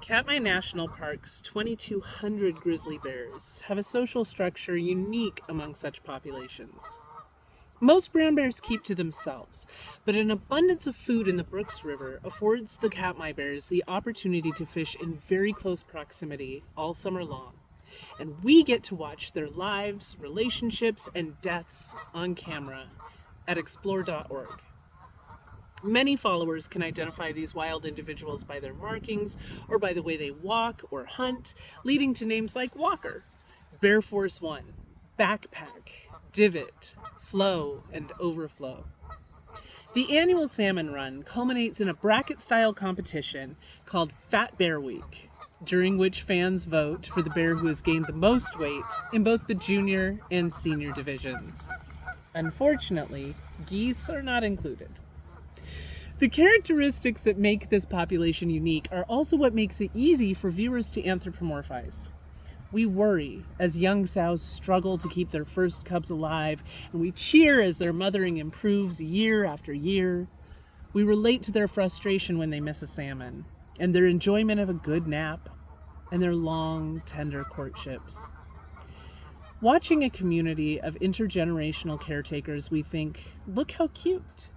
Katmai National Park's 2,200 grizzly bears have a social structure unique among such populations. Most brown bears keep to themselves, but an abundance of food in the Brooks River affords the Katmai bears the opportunity to fish in very close proximity all summer long, and we get to watch their lives, relationships, and deaths on camera at explore.org. Many followers can identify these wild individuals by their markings or by the way they walk or hunt, leading to names like Walker, Bear Force One, Backpack, Divot, Flow, and Overflow. The annual salmon run culminates in a bracket-style competition called Fat Bear Week, during which fans vote for the bear who has gained the most weight in both the junior and senior divisions. Unfortunately, geese are not included. The characteristics that make this population unique are also what makes it easy for viewers to anthropomorphize. We worry as young sows struggle to keep their first cubs alive, and we cheer as their mothering improves year after year. We relate to their frustration when they miss a salmon, and their enjoyment of a good nap, and their long, tender courtships. Watching a community of intergenerational caretakers, we think, look how cute.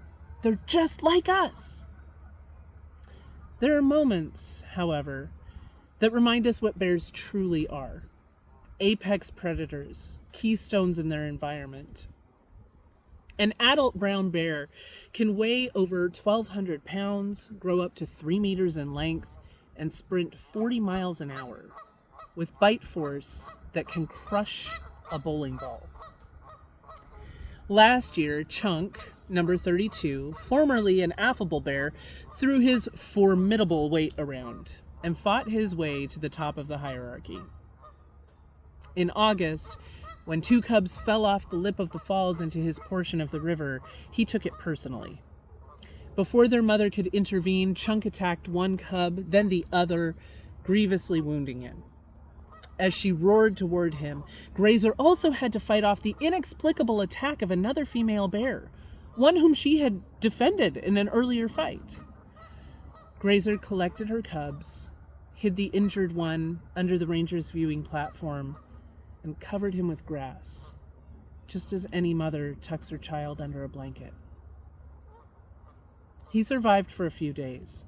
They're just like us. There are moments, however, that remind us what bears truly are. Apex predators, keystones in their environment. An adult brown bear can weigh over 1,200 pounds, grow up to 3 meters in length, and sprint 40 miles an hour, with bite force that can crush a bowling ball. Last year, Chunk, number 32, formerly an affable bear, threw his formidable weight around and fought his way to the top of the hierarchy. In August, when 2 cubs fell off the lip of the falls into his portion of the river, he took it personally. Before their mother could intervene, Chunk attacked one cub, then the other, grievously wounding him. As she roared toward him, Grazer also had to fight off the inexplicable attack of another female bear, one whom she had defended in an earlier fight. Grazer collected her cubs, hid the injured one under the ranger's viewing platform, and covered him with grass, just as any mother tucks her child under a blanket. He survived for a few days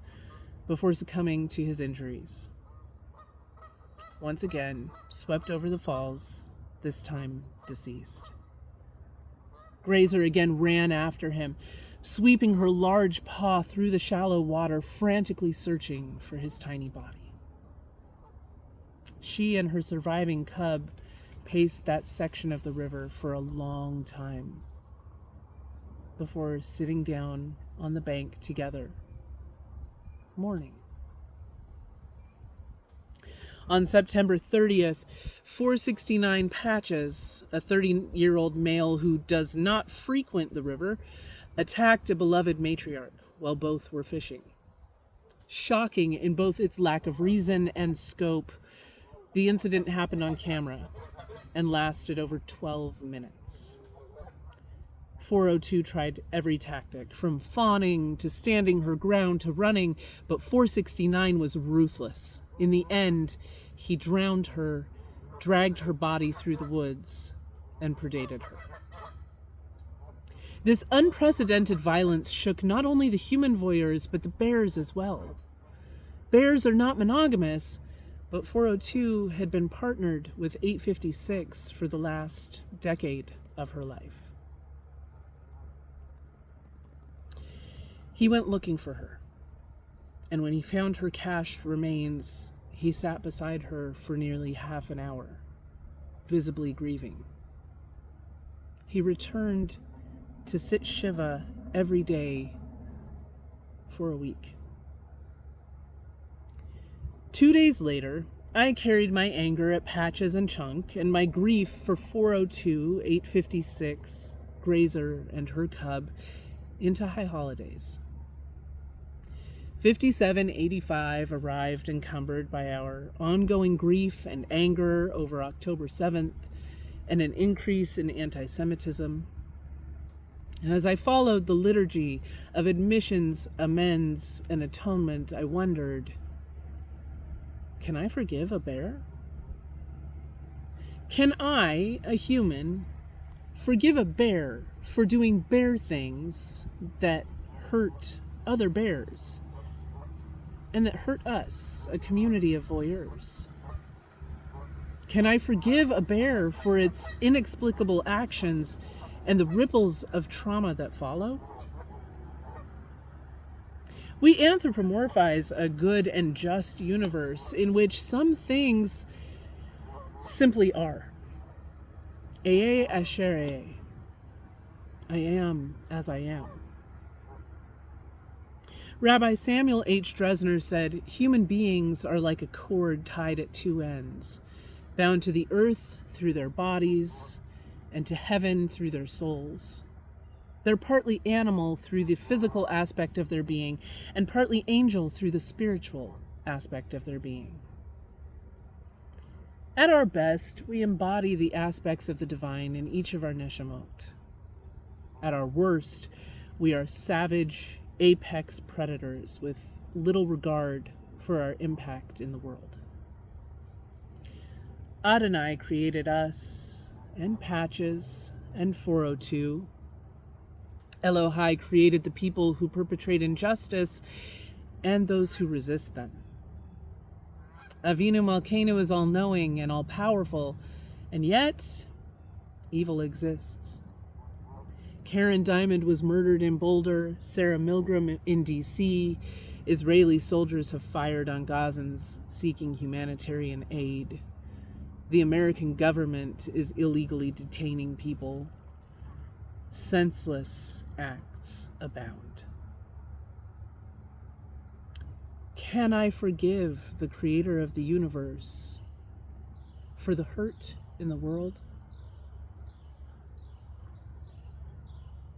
before succumbing to his injuries. Once again, swept over the falls, this time deceased. Grazer again ran after him, sweeping her large paw through the shallow water, frantically searching for his tiny body. She and her surviving cub paced that section of the river for a long time before sitting down on the bank together, mourning. On September 30th, 469 Patches, a 30-year-old male who does not frequent the river, attacked a beloved matriarch while both were fishing. Shocking in both its lack of reason and scope, the incident happened on camera and lasted over 12 minutes. 402 tried every tactic, from fawning to standing her ground to running, but 469 was ruthless. In the end, he drowned her, dragged her body through the woods, and predated her. This unprecedented violence shook not only the human voyeurs, but the bears as well. Bears are not monogamous, but 402 had been partnered with 856 for the last decade of her life. He went looking for her, and when he found her cached remains, he sat beside her for nearly half an hour, visibly grieving. He returned to sit Shiva every day for a week. 2 days later, I carried my anger at Patches and Chunk and my grief for 402, 856, Grazer, and her cub into high holidays. 5785 arrived encumbered by our ongoing grief and anger over October 7th and an increase in anti-Semitism. And as I followed the liturgy of admissions, amends, and atonement, I wondered, Can I forgive a bear? Can I, a human, forgive a bear for doing bear things that hurt other bears and that hurt us, a community of voyeurs? Can I forgive a bear for its inexplicable actions and the ripples of trauma that follow? We anthropomorphize a good and just universe in which some things simply are. Ea asher ea. I am as I am. Rabbi Samuel H. Dresner said, "Human beings are like a cord tied at two ends, bound to the earth through their bodies and to heaven through their souls. They're partly animal through the physical aspect of their being and partly angel through the spiritual aspect of their being. At our best, we embody the aspects of the divine in each of our neshamot. At our worst, we are savage, apex predators with little regard for our impact in the world. Adonai created us, and Patches, and 402. Elohai created the people who perpetrate injustice and those who resist them. Avinu Malkeinu is all-knowing and all-powerful, and yet evil exists. Karen Diamond was murdered in Boulder, Sarah Milgram in D.C., Israeli soldiers have fired on Gazans seeking humanitarian aid. The American government is illegally detaining people. Senseless acts abound. Can I forgive the creator of the universe for the hurt in the world?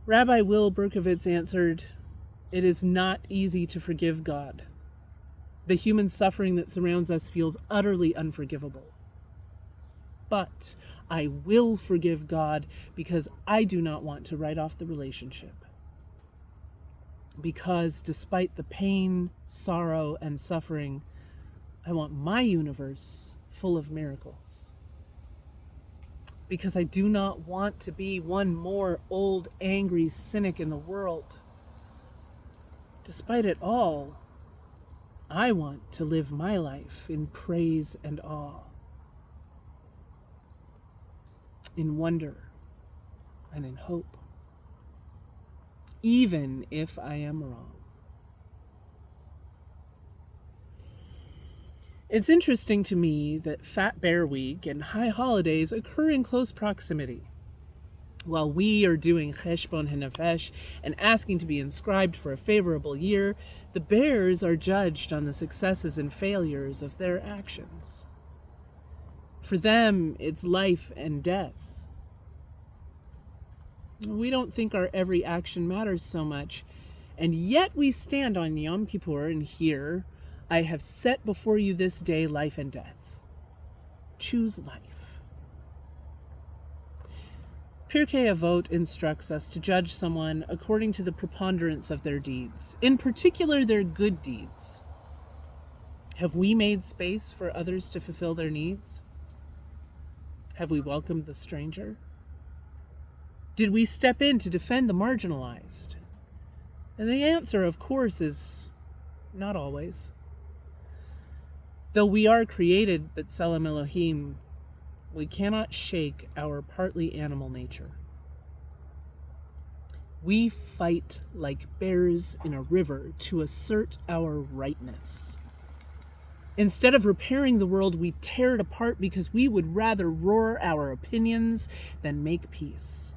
Rabbi Will Berkowitz answered, "It is not easy to forgive God. The human suffering that surrounds us feels utterly unforgivable. But I will forgive God because I do not want to write off the relationship. Because despite the pain, sorrow, and suffering, I want my universe full of miracles. Because I do not want to be one more old, angry cynic in the world. Despite it all, I want to live my life in praise and awe, in wonder and in hope, even if I am wrong." It's interesting to me that Fat Bear Week and high holidays occur in close proximity. While we are doing Cheshbon HaNefesh and asking to be inscribed for a favorable year, the bears are judged on the successes and failures of their actions. For them, it's life and death. We don't think our every action matters so much, and yet we stand on Yom Kippur and hear, "I have set before you this day life and death. Choose life." Pirkei Avot instructs us to judge someone according to the preponderance of their deeds, in particular their good deeds. Have we made space for others to fulfill their needs? Have we welcomed the stranger? Did we step in to defend the marginalized? And the answer, of course, is not always. Though we are created B'Tselem Elohim, we cannot shake our partly animal nature. We fight like bears in a river to assert our rightness. Instead of repairing the world, we tear it apart because we would rather roar our opinions than make peace.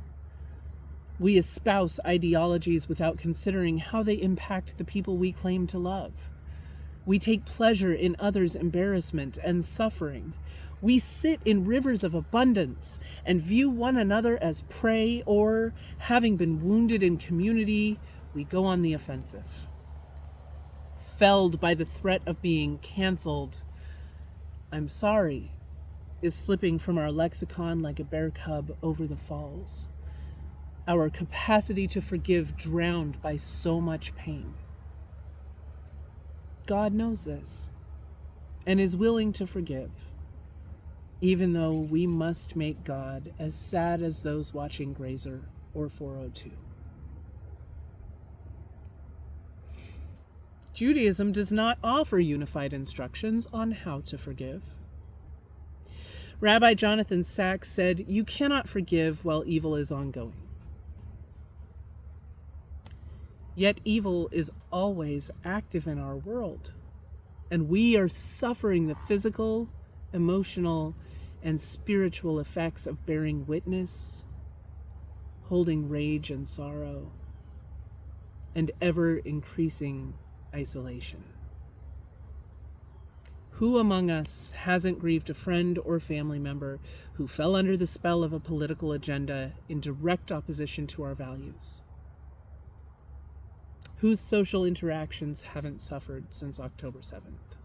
We espouse ideologies without considering how they impact the people we claim to love. We take pleasure in others' embarrassment and suffering. We sit in rivers of abundance and view one another as prey, or, having been wounded in community, we go on the offensive. Felled by the threat of being canceled, "I'm sorry" is slipping from our lexicon like a bear cub over the falls. Our capacity to forgive drowned by so much pain. God knows this, and is willing to forgive, even though we must make God as sad as those watching Grazer or 402. Judaism does not offer unified instructions on how to forgive. Rabbi Jonathan Sacks said, "You cannot forgive while evil is ongoing." Yet evil is always active in our world, and we are suffering the physical, emotional, and spiritual effects of bearing witness, holding rage and sorrow, and ever-increasing isolation. Who among us hasn't grieved a friend or family member who fell under the spell of a political agenda in direct opposition to our values? Whose social interactions haven't suffered since October 7th?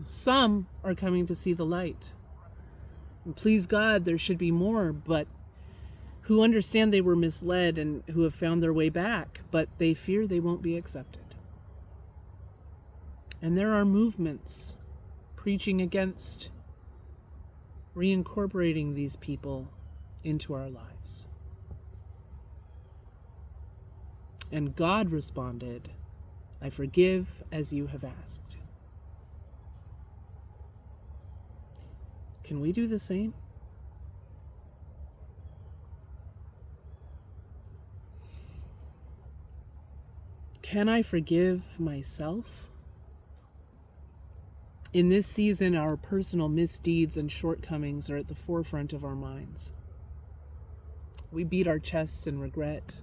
Some are coming to see the light. And please God, there should be more, but who understand they were misled and who have found their way back, but they fear they won't be accepted. And there are movements preaching against reincorporating these people into our lives. And God responded, "I forgive as you have asked." Can we do the same? Can I forgive myself? In this season, our personal misdeeds and shortcomings are at the forefront of our minds. We beat our chests in regret,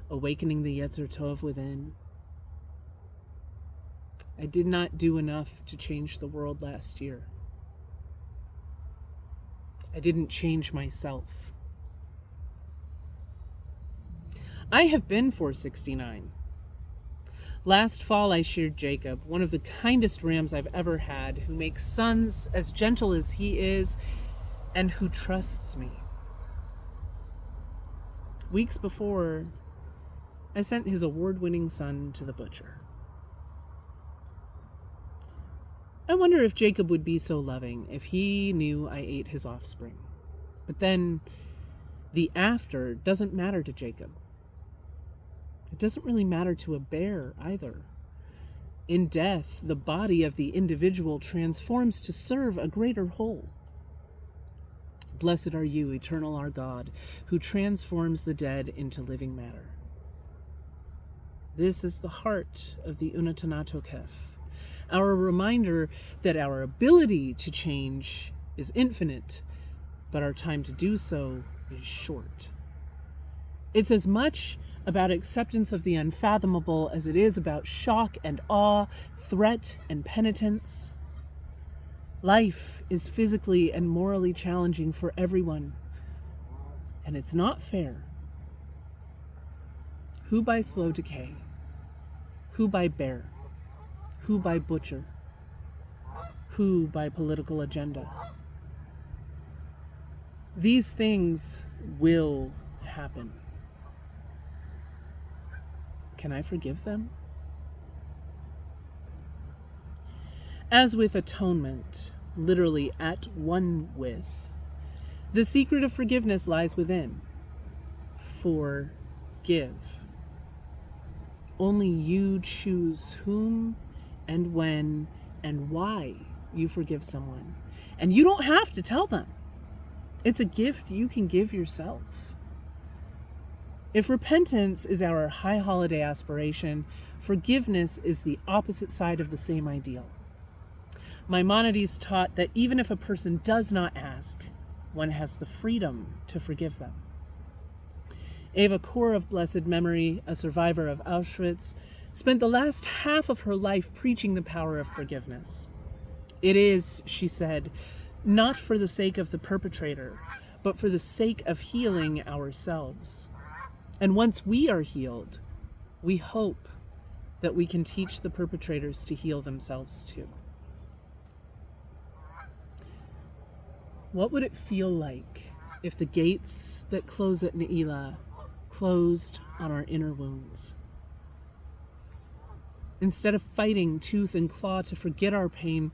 awakening the Yetzer Tov within. I did not do enough to change the world last year. I didn't change myself. I have been 469. Last fall, I sheared Jacob, one of the kindest rams I've ever had, who makes sons as gentle as he is, and who trusts me. Weeks before, I sent his award-winning son to the butcher. I wonder if Jacob would be so loving if he knew I ate his offspring. But then, the after doesn't matter to Jacob. It doesn't really matter to a bear either. In death, the body of the individual transforms to serve a greater whole. Blessed are you, eternal our God, who transforms the dead into living matter. This is the heart of the Unatana Tokef, our reminder that our ability to change is infinite, but our time to do so is short. It's as much about acceptance of the unfathomable as it is about shock and awe, threat and penitence. Life is physically and morally challenging for everyone, and it's not fair. Who by slow decay? Who by bear? Who by butcher? Who by political agenda? These things will happen. Can I forgive them? As with atonement, literally at one with, the secret of forgiveness lies within. Forgive. Only you choose whom and when and why you forgive someone. And you don't have to tell them. It's a gift you can give yourself. If repentance is our high holiday aspiration, forgiveness is the opposite side of the same ideal. Maimonides taught that even if a person does not ask, one has the freedom to forgive them. Eva Kor of blessed memory, a survivor of Auschwitz, spent the last half of her life preaching the power of forgiveness. It is, she said, not for the sake of the perpetrator, but for the sake of healing ourselves. And once we are healed, we hope that we can teach the perpetrators to heal themselves too. What would it feel like if the gates that close at Ne'ilah closed on our inner wounds? instead of fighting tooth and claw to forget our pain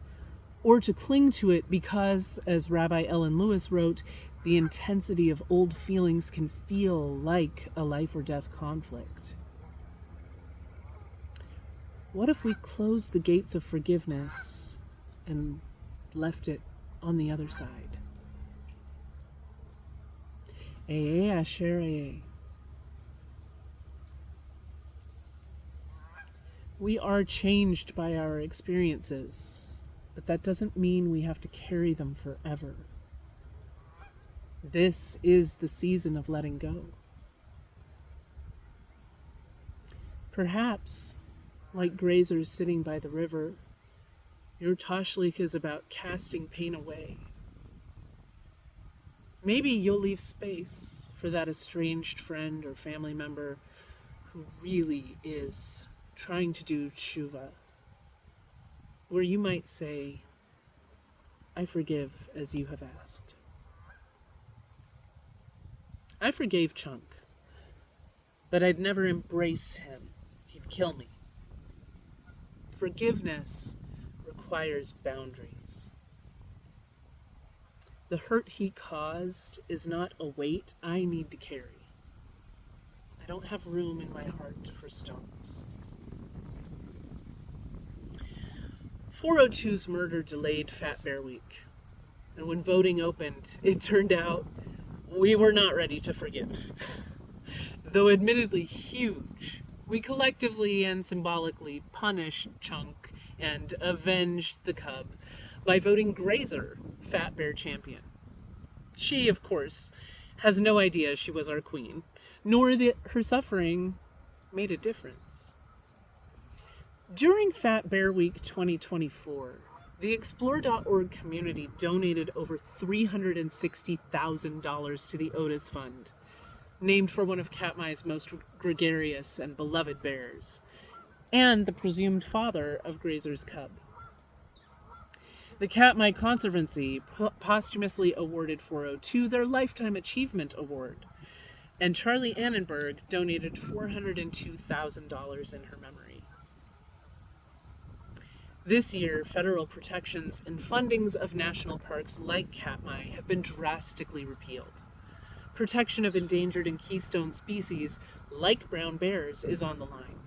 or to cling to it because, as Rabbi Ellen Lewis wrote, the intensity of old feelings can feel like a life or death conflict. What if we closed the gates of forgiveness and left it on the other side? Eye asher eye. We are changed by our experiences, but that doesn't mean we have to carry them forever. This is the season of letting go. Perhaps, like grazers sitting by the river, your tashlich is about casting pain away. Maybe you'll leave space for that estranged friend or family member who really is trying to do tshuva, where you might say, I forgive as you have asked. I forgave Chunk, but I'd never embrace him. He'd kill me. Forgiveness requires boundaries. The hurt he caused is not a weight I need to carry. I don't have room in my heart for stones. 402's murder delayed Fat Bear Week, and when voting opened, it turned out we were not ready to forgive. Though admittedly huge, we collectively and symbolically punished Chunk and avenged the cub by voting Grazer Fat Bear champion. She, of course, has no idea she was our queen, nor that her suffering made a difference. During Fat Bear Week 2024, the Explore.org community donated over $360,000 to the Otis Fund, named for one of Katmai's most gregarious and beloved bears, and the presumed father of Grazer's cub. The Katmai Conservancy posthumously awarded 402 their Lifetime Achievement Award, and Charlie Annenberg donated $402,000 in her memory. This year, federal protections and fundings of national parks like Katmai have been drastically repealed. Protection of endangered and keystone species, like brown bears, is on the line.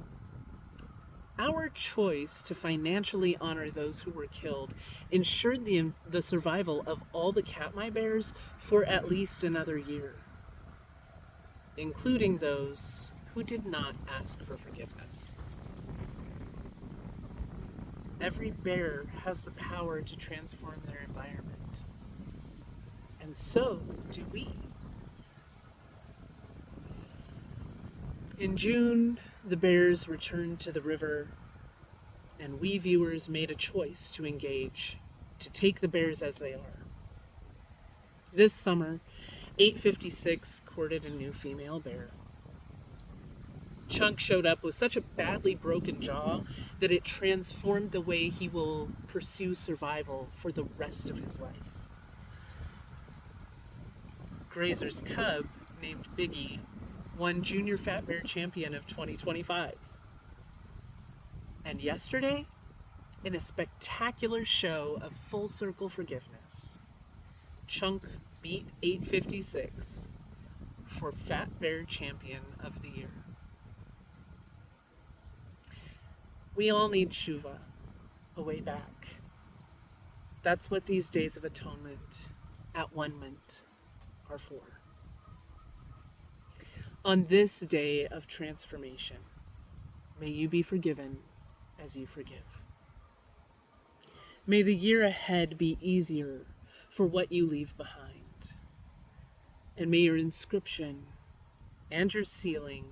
Our choice to financially honor those who were killed ensured the survival of all the Katmai bears for at least another year, including those who did not ask for forgiveness. Every bear has the power to transform their environment, and so do we. In June, the bears returned to the river, and we viewers made a choice to engage, to take the bears as they are. This summer, 856 courted a new female bear. Chunk showed up with such a badly broken jaw that it transformed the way he will pursue survival for the rest of his life. Grazer's cub, named Biggie, won Junior Fat Bear Champion of 2025. And yesterday, in a spectacular show of full circle forgiveness, Chunk beat 856 for Fat Bear Champion of the Year. We all need tshuva, a way back. That's what these days of atonement, at one-ment, are for. On this day of transformation, may you be forgiven as you forgive. May the year ahead be easier for what you leave behind. And may your inscription and your sealing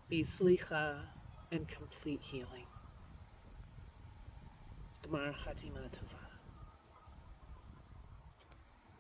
be slicha and complete healing. Gmar Chatima Tova.